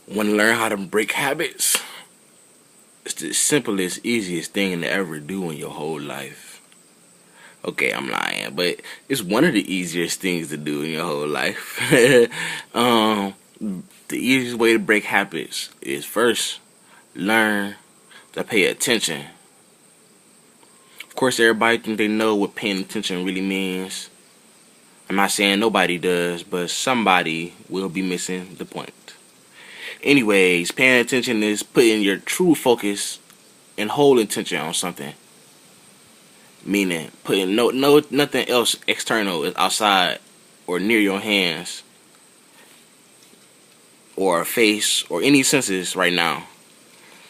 Want to learn how to break habits? It's the simplest, easiest thing to ever do in your whole life. Okay, I'm lying, but it's one of the easiest things to do in your whole life. um, the easiest way to break habits is first learn to pay attention. Of course, everybody think they know what paying attention really means. I'm not saying nobody does, but somebody will be missing the point. Anyways, paying attention is putting your true focus and whole intention on something. Meaning putting no nothing else external is outside or near your hands or face or any senses right now.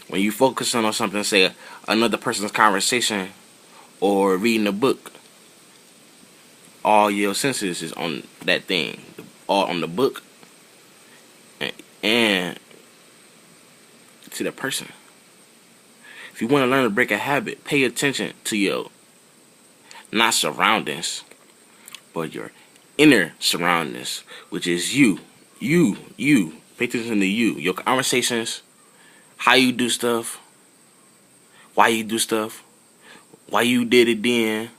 When you focus on something, say another person's conversation or reading a book, all your senses is on that thing, all on the book and to the person. If you want to learn to break a habit, pay attention to your not surroundings, but your inner surroundings, which is you. You. Pay attention to you. Your conversations, how you do stuff, why you do stuff, why you did it then,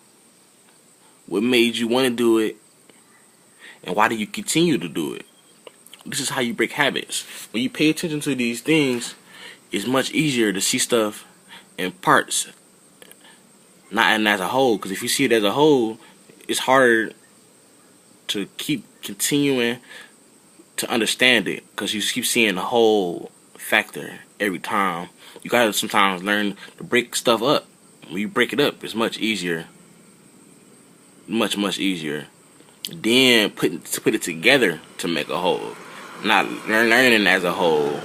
what made you want to do it, and why do you continue to do it. This is how you break habits. When you pay attention to these things, it's much easier to see stuff in parts, not as a whole. Because if you see it as a whole, it's harder to keep continuing to understand it. Because you keep seeing the whole factor every time. You gotta sometimes learn to break stuff up. When you break it up, it's much easier. Much easier. Then put it together to make a whole. Not learning as a whole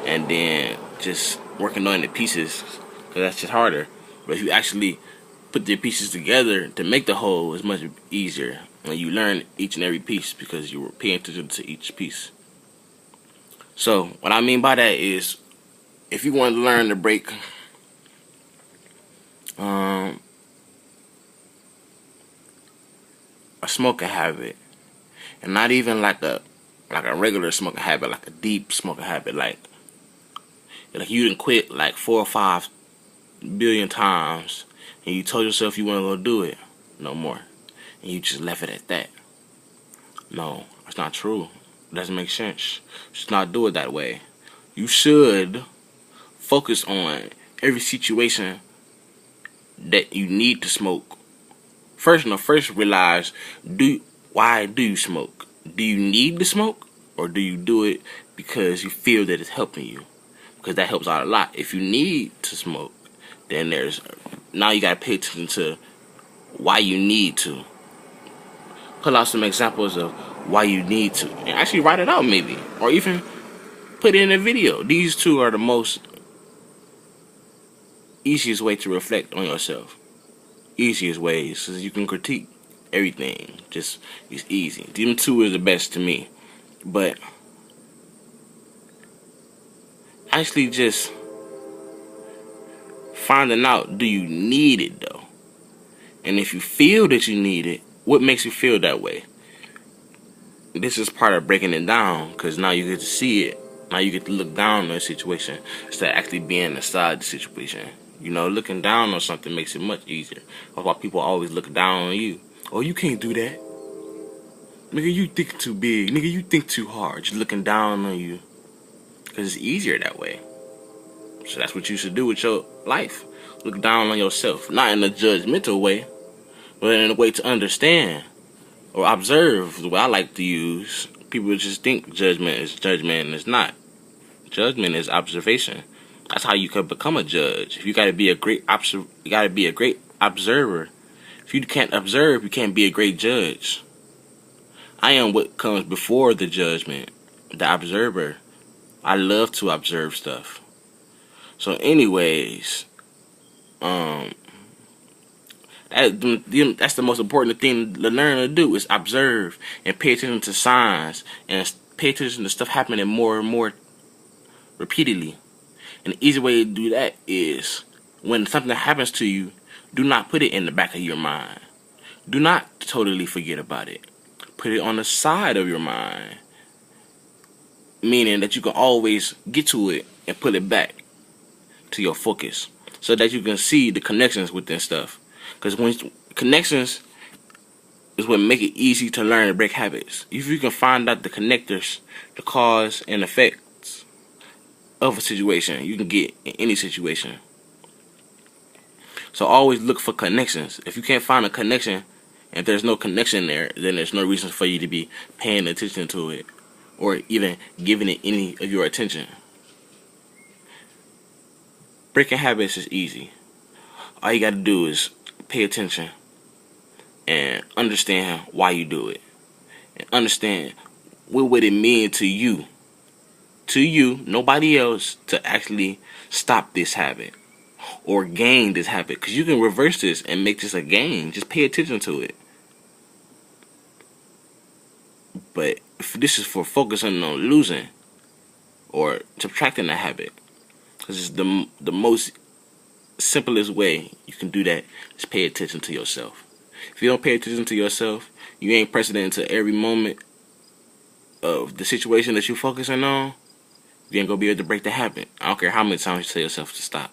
and then just working on the pieces, because that's just harder. But if you actually put the pieces together to make the whole, it's much easier. And you learn each and every piece because you were paying attention to each piece. So what I mean by that is, if you want to learn to break a smoking habit, and not even like a regular smoking habit, like a deep smoking habit, like you didn't quit like 4 or 5 billion times, and you told yourself you weren't gonna do it no more, and you just left it at that. No, that's not true. It doesn't make sense. You should not do it that way. You should focus on every situation that you need to smoke. First realize, why do you smoke? Do you need to smoke, or do you do it because you feel that it's helping you? Because that helps out a lot. If you need to smoke, then now you gotta pay attention to why you need to. Pull out some examples of why you need to, and actually write it out maybe, or even put it in a video. These two are the most easiest way to reflect on yourself. Easiest ways, so you can critique everything. Just, it's easy. Them two is the best to me. But actually just finding out, do you need it though? And if you feel that you need it, what makes you feel that way? This is part of breaking it down, because now you get to see it. Now you get to look down on the situation instead of actually being inside the situation. You know, looking down on something makes it much easier. That's why people always look down on you. Oh, you can't do that. Nigga, you think too big. Nigga, you think too hard. Just looking down on you. Because it's easier that way. So that's what you should do with your life. Look down on yourself. Not in a judgmental way, but in a way to understand or observe. The way I like to use. People just think judgment, and it's not. Judgment is observation. That's how you can become a judge. You gotta be a great observer. If you can't observe, you can't be a great judge. I am what comes before the judgment, the observer. I love to observe stuff. So anyways, that's the most important thing to learn to do, is observe and pay attention to signs and pay attention to stuff happening more and more repeatedly. And the easy way to do that is, when something happens to you, do not put it in the back of your mind. Do not totally forget about it. Put it on the side of your mind. meaning that you can always get to it and put it back to your focus, so that you can see the connections within stuff. Because when connections is what make it easy to learn and break habits. If you can find out the connectors, the cause and effects of a situation, you can get in any situation. So always look for connections. If you can't find a connection, and there's no connection there, then there's no reason for you to be paying attention to it or even giving it any of your attention. Breaking habits is easy. All you got to do is pay attention and understand why you do it, and understand what would it mean to you, nobody else, to actually stop this habit or gain this habit. Because you can reverse this and make this a gain. Just pay attention to it. But if this is for focusing on losing or subtracting the habit, because it's the most simplest way you can do that is pay attention to yourself. If you don't pay attention to yourself, you ain't pressing into every moment of the situation that you're focusing on, you ain't gonna be able to break the habit. I don't care how many times you tell yourself to stop.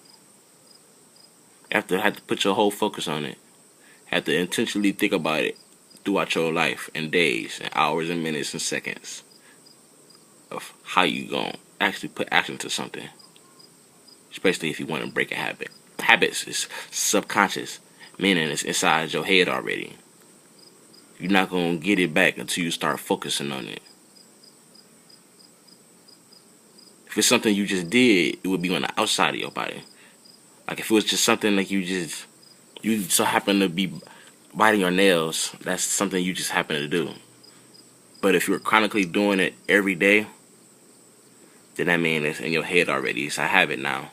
You have to put your whole focus on it. Have to intentionally think about it throughout your life, and days and hours and minutes and seconds, of how you gonna actually put action to something. Especially if you want to break a habit. Habits is subconscious, meaning it's inside your head already. You're not gonna get it back until you start focusing on it. If it's something you just did, it would be on the outside of your body. Like if it was just something like you so happen to be biting your nails, that's something you just happen to do. But if you're chronically doing it every day, then that means it's in your head already. It's a habit now.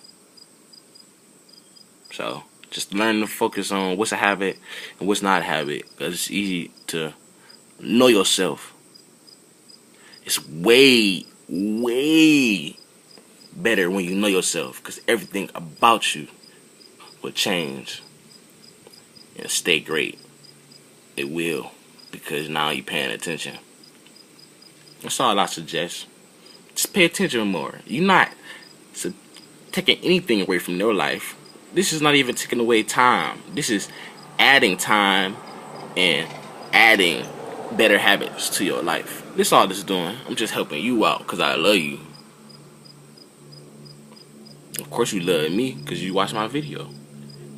So just learn to focus on what's a habit and what's not a habit, because it's easy to know yourself. It's way, way better when you know yourself, because everything about you will change and stay great. It will, because now you're paying attention. That's all I suggest. Just pay attention more. You're not taking anything away from your life. This is not even taking away time. This is adding time and adding better habits to your life. This is all this is doing. I'm just helping you out because I love you. Of course you love me because you watch my video.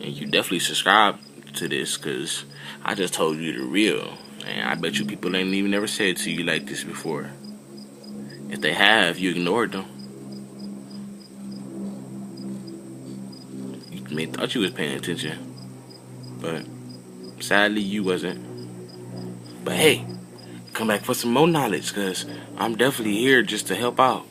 And you definitely subscribe to this because I just told you the real. And I bet you people ain't even never said it to you like this before. If they have, you ignored them. You may thought you was paying attention, but sadly you wasn't. But hey, come back for some more knowledge, because I'm definitely here just to help out.